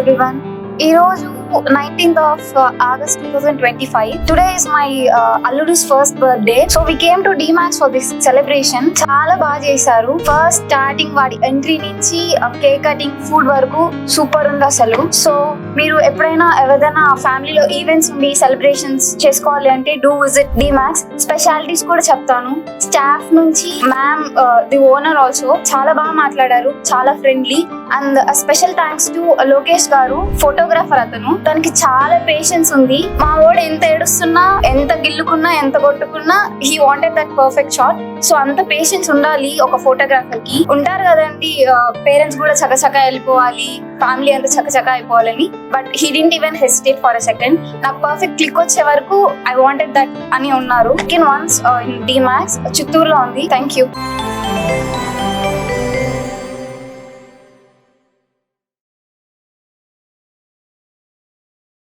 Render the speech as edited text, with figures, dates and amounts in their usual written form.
everyone. ఈ రోజు 19th of August 2025. Today is my Alludu's first birthday. So we came to DMAX for this celebration. చాలా బాగా చేశారు. First starting వాడి entry నుంచి కేక్ కటింగ్ ఫుడ్ వరకు సూపర్ ఉంది అసలు. సో మీరు ఎప్పుడైనా ఎవరైనా ఫ్యామిలీలో ఈవెంట్స్ ఉండి సెలబ్రేషన్స్ చేసుకోవాలి అంటే డూ విజిట్ DMAX. స్పెషాలిటీస్ కూడా చెప్తాను. స్టాఫ్ నుంచి మ్యామ్ ది ఓనర్ ఆల్సో చాలా బాగా మాట్లాడారు, చాలా friendly. And special thanks to Lokesh గారు, ఫోటోగ్రాఫర్. అతను తనకి చాలా పేషెన్స్ ఉంది. మా వాడు ఎంత ఏడుస్తున్నా, ఎంత గిల్లుకున్నా, ఎంత కొట్టుకున్నా he wanted that perfect shot. So అంత పేషెన్స్ ఉండాలి ఒక ఫోటోగ్రాఫర్ కి. ఉంటారు కదండి పేరెంట్స్ కూడా చకచక వెళ్ళిపోవాలి, ఫ్యామిలీ అంతా చకచక అయిపోవాలని. But he didn't even hesitate for a second. నాకు పర్ఫెక్ట్ క్లిక్ వచ్చే వరకు ఐ వాంటెడ్ దట్ అని ఉన్నారు. వన్స్ ఇన్ DMAX చిత్తూరులో ఉంది. Thank you.